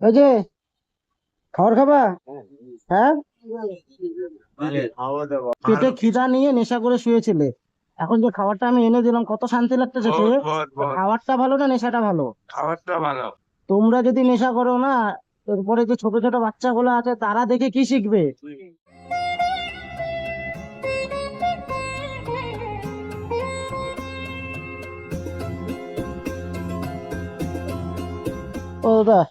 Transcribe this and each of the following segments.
ওই যে খাবার খাবা। হ্যাঁ, পেটে খিদা নিয়ে নেশা করে শুয়েছিলে। এখন যে খাবারটা আমি এনে দিলাম কত শান্তি লাগতেছে খেয়ে। খাবারটা ভালো না নেশাটা ভালো? খাবারটা ভালো। তোমরা যদি নেশা করো না, এরপরে যে ছোট ছোট বাচ্চাগুলো আছে তারা দেখে কি শিখবে? ও দাদা,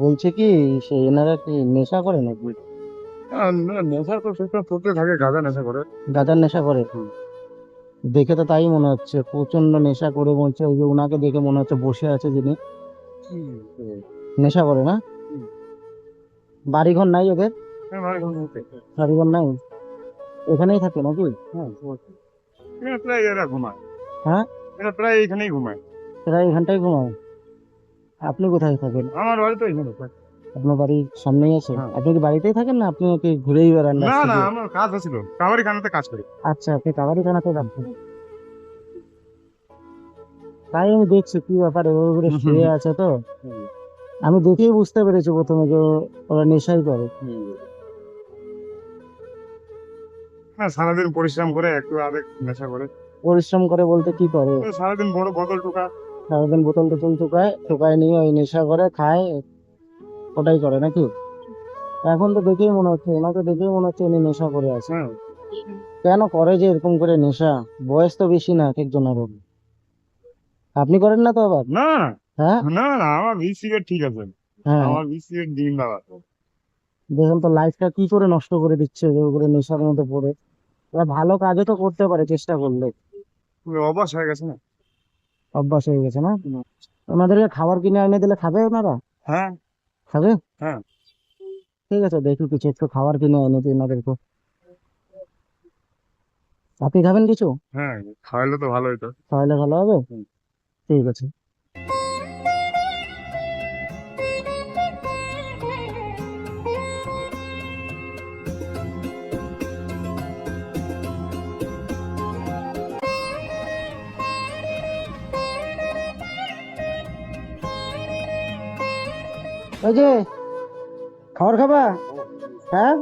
বলছে কি সে এনারা কি নেশা করে নাকি? নেশা তো সবসময় করতে থাকে, গাঁজা নেশা করে। গাঁজার নেশা করে? দেখে তো তাই মনে হচ্ছে, প্রচন্ড নেশা করে বলছে। ওই যে উনাকে দেখে মনে হচ্ছে বসে আছে যিনি, নেশা করে না? বাড়িঘর নাই ওদের? বাড়িঘর নাই, এখানেই থাকে নাকি? প্রায় এরা ঘুমায়। হ্যাঁ, এরা প্রায় এখানেই ঘুমায়। প্রায় এখানটাই ঘুমায়। আপনি কোথায় থাকেন? আমার বাড়ি তো এখানে। আপনার বাড়ির সামনেই আছে? হ্যাঁ। আপনি কি বাড়িতেই থাকেন না আপনি কি ঘুরেই বেড়ান না রাস্তা না, দিয়ে? আমার কাজ আছিল, কাবাডি খানাতে কাজ করি। আচ্ছা, আপনি কাবাডি খানাতে যাচ্ছেন। তাই আমি দেখছি কি ব্যাপার, এভাবে করে শুয়ে আছে তো। আমি দেখেই বুঝতে পেরেছি প্রথমে যে ওরা নেশাই করে। হ্যাঁ, সারাদিন পরিশ্রম করে একটু আবেগ নেশা করে। পরিশ্রম করে বলতে কি করে? তো সারাদিন বড় বোতল টোকা। সারাদিন বোতল টোতল টোকায় টোকায় নিয়ে ওই নেশা করে খায়, ওটাই করে নাকি? এখন তো দেখেই মনে হচ্ছে, ওনাকে দেখেই মনে হচ্ছে উনি নেশা করে আছে। হ্যাঁ। কেন করে যে এরকম করে নেশা? বয়স তো বেশি না এক একজনের। আপনি করেন না তো আবার? না হ্যাঁ। না না, আমার বিড়ি সিগারেট ঠিক আছে। হ্যাঁ, আমার বিড়ি সিগারেট দিন বাবা। দেখুন তো লাইফটা কি করে নষ্ট করে দিচ্ছে যে করে নেশার মধ্যে পড়ে। ওরা ভালো কাজও তো করতে পারে চেষ্টা করলে। অভ্যাস হয়ে গেছে না। অভ্যাস হয়ে গেছে না? ওনাদেরকে খাবার কিনে এনে দিলে খাবে ওনারা? হ্যাঁ। খাবে? হ্যাঁ। ঠিক আছে, দেখি কিছু একটু খাবার কিনে এনে দিই ওনাদেরকে। আপনি খাবেন কিছু? হ্যাঁ, খাওয়াইলে তো ভালো হতো। তাহলে ভালো হবে। ঠিক আছে। ওই যে খাবার খাবা। হ্যাঁ,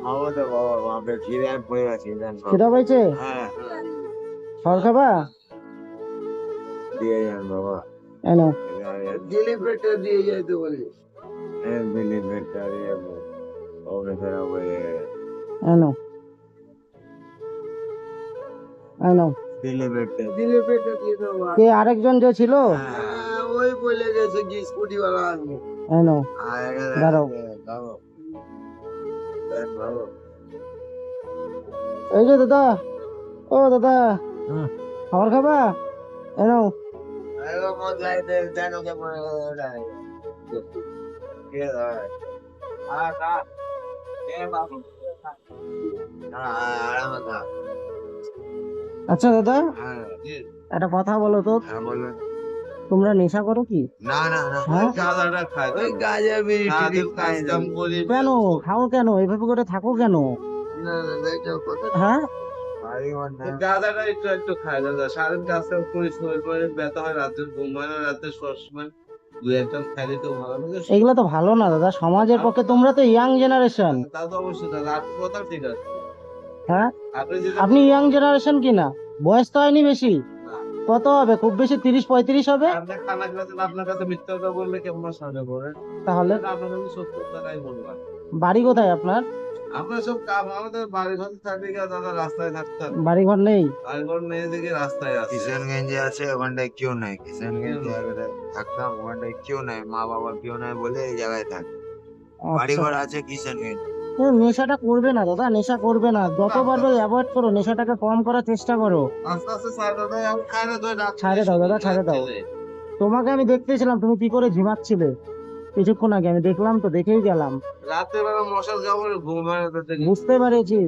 খাবো তো বাবা, বাপরে খিদে আমি পড়ে গেছি। খিদা পাইছে? হ্যাঁ, খাবার খাবা? দিয়ে যান বাবা। এনো। দিলি পেটটা দিয়ে যাইতে বলি। হ্যাঁ, দিলি পেটটা দিয়ে ওকে ফেরা বলে। এনো, এনো। দিলি পেটটা দিয়ে দেবো। কে আরেকজন যে ছিল? হ্যাঁ, ওই বলে গেছে কি স্কুটিওয়ালা আসবে। এনো, দাঁড়াও। খাবো খাবো। এই যে দাদা, ও দাদা, খাবার খাবা? এনো। আরে মজাই দে, দেন ওকে মনে হয়। কে হয়? খা। এ বাবু। আরামে খা। আচ্ছা দাদা, হ্যাঁ। একটা কথা বলো তো, হ্যাঁ, বলুন। তোমরা নেশা করো কি? না না না, হ্যাঁ, গাঁজাটা খাই। ওই গাঁজা বিড়ি টিড়ি খাই না। কেন খাও, কেন এভাবে করে থাকো কেন? না না, এইসব কথা না। হ্যাঁ, বাড়ি ঘর না। গাঁজাটা একটু একটু খাই দাদা, সারাদিন কাজ কাজ করি, শরীর টরীর ব্যথা হয়, রাতে ঘুম হয় না, রাতে সবসময় দুই একটা খাইলে তো ভালো লাগে। এগুলো তো ভালো না দাদা সমাজের পক্ষে। তোমরা তো ইয়াং জেনারেশন। তা তো অবশ্যই দাদা, আপনার কথা ঠিক আছে। হ্যাঁ, আপনি যদি আপনি ইয়াং জেনারেশন কিনা? বয়স তো হয়নি বেশি। কত হবে? খুব বেশি 30-35 হবে। আপনি খানা খেয়েছেন, আপনার কাছে মিথ্যা কথা বললে কেমন সাজা করেন? তাহলে আপনার কাছে সত্য কথাই বললাম। বাড়ি কোথায় আপনার? আপনার সব কাম, আমাদের বাড়ি ঘর থাকলে কি আর দাদা রাস্তায় থাকতাম? বাড়ি ঘর নেই? বাড়ি ঘর নেই দেখে রাস্তায় আছে। কিষানগঞ্জে আছে, ওখানটায় কেউ নাই। কিষানগঞ্জে থাকতাম, ওখানটায় কেউ নাই, মা বাবা কেউ নাই বলে এই জায়গায় থাকি। বাড়ি আচ্ছা, ঘর আছে কিষানগঞ্জ। নেশাটা করবে না দাদা, নেশা করবে না। যত পারবে অ্যাভয়েড করো, নেশাটাকে কম করার চেষ্টা করো। আস্তে আস্তে ছাড় দাদা, আমি খাই না তো রাত ছাড়ে দাও দাদা, ছাড়ে দাও। তোমাকে আমি দেখতেছিলাম তুমি কি করে ঝিমাচ্ছিলে কিছুক্ষণ আগে, আমি দেখলাম তো, দেখেই গেলাম। রাতের বেলা মশার কামড়ে ঘুম হয় না তাতে। বুঝতে পেরেছি।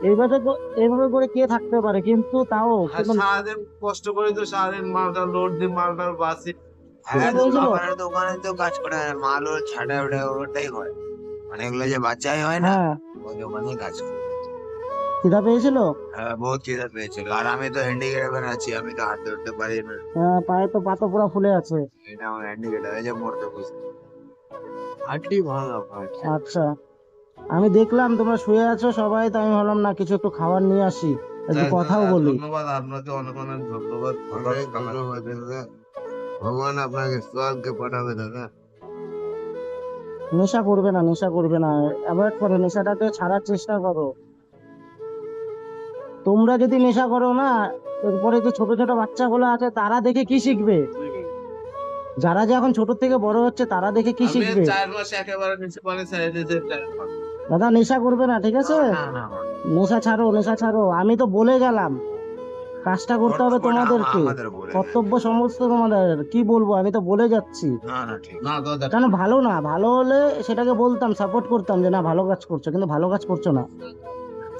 এইভাবে করে কে থাকতে পারে, কিন্তু তাও আর সারাদিন কষ্ট করে তো, সারাদিন মালটা লোড দিই, মালটা বাসি। হ্যাঁ, তো হয়েছিল। বাবার দোকানে তো কাজ করে, মাল ও ছাড়া ওটা ওটাই হয়। মানে এগুলো যে বাচ্চাই হয় না, হ্যাঁ, ওই দোকানে কাজ করে। খিদা পেয়েছিল? বহুত খিদে পেয়েছিল, আর আমি তো হ্যান্ডিক্যাপের আছি, আমি তো হাঁটতে উঠতে পারি না। হ্যাঁ, পায়ে তো পা তো পুরো ফুলে আছে। এটা আমার হ্যান্ডিক্যাপ, এই যে মরতে বসে হাঁটলি ভাঙা ভাই। আচ্ছা, আমি দেখলাম তোমরা শুয়ে আছো সবাই, তো আমি ভাবলাম না কিছু একটু খাবার নিয়ে আসি, একটু যাক কথাও দাদা, বলি। ধন্যবাদ আপনাকে, অনেক অনেক ধন্যবাদ। অনেক ধন্যবাদ দাদা, ভগবান আপনাকে স্বর্গে পাঠাবে দাদা। নেশা করবে না, নেশা করবে না, অ্যাভয়েড করো, নেশাটাকে ছাড়ার চেষ্টা করো। তোমরা যদি নেশা করো না, এরপরে যে ছোট ছোট বাচ্চাগুলো আছে তারা দেখে কি শিখবে? যারা যে এখন ছোট থেকে বড় হচ্ছে তারা দেখে কি আমি শিখবে? 4 মাস একেবারে নিচে পানি ছেড়ে দিয়েছি, 4 মাস। দাদা নেশা করবে না, ঠিক আছে? না, না, না। নেশা ছাড়ো, নেশা ছাড়ো, আমি তো বলে গেলাম, কাজটা করতে হবে ওটা তোমাদেরকে, আমাদের বলে দেয়। কর্তব্য সমস্ত তোমাদের, কি বলবো, আমি তো বলে যাচ্ছি। না না ঠিক না দাদা, কেন ভালো না, ভালো হলে সেটাকে বলতাম, সাপোর্ট করতাম যে না ভালো কাজ করছো, কিন্তু ভালো কাজ করছো না।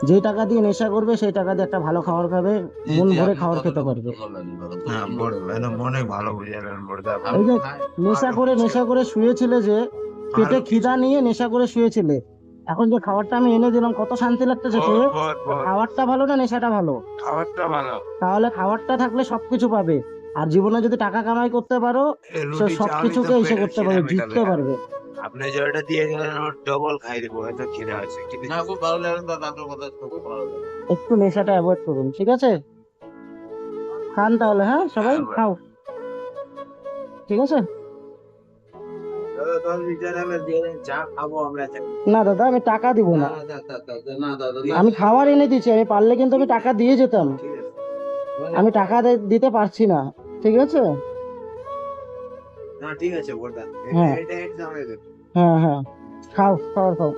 যেই টাকা দিয়ে নেশা করবে সেই টাকা দিয়ে একটা ভালো খাবার খাবে, জি, মন জি, ভরে আপনি খাবার খেতে কথাটা পারবে। বললেন দাদা, খুব হ্যাঁ, সুন্দর। একদম অনেক ভালো বুঝালেন বড়দা। এই যে হ্যাঁ, নেশা করে শুয়েছিলে যে, পেটে খিদা নিয়ে নেশা করে শুয়েছিলে, এখন যে খাবারটা আমি এনে দিলাম কত শান্তি লাগতেছে খেয়ে। খাবারটা ভালো না নেশাটা ভালো? খাবারটা ভালো। তাহলে খাবারটা থাকলে সবকিছু পাবে, আর জীবনে যদি টাকা কামাই করতে পারো সে রুটি চাউমিন তো সবকিছুকে এসে পেটের করতে খিদে পারবে, মেটাবে। জিততে পারবে। আপনি যেটা দিয়ে গেলেন ওর ডবল খাই দেবো, এত খিদে আছে। না, খুব ভালো লাগলো দাদা, আপনার কথা শুনে খুব ভালো লাগলো। একটু নেশাটা অ্যাভয়েড করুন, ঠিক আছে? খান তাহলে, হ্যাঁ সবাই খাও, ঠিক আছে? দাদা 10 লিটার হলে দিয়ে দেন, চা খাবো আমরা। না দাদা, আমি টাকা দিব না না, না দাদা, দাদা, না দাদা, না। আমি খাবার এনে দিচ্ছি, আমি পারলে কিন্তু আমি টাকা দিয়ে যেতাম, ঠিক আছে। আমি টাকা দিতে পারছি না, ঠিক আছে? না ঠিক আছে বড়দা, হ্যাঁ। এটা এটা হ্যাঁ হ্যাঁ, খাও, খাবার খাও।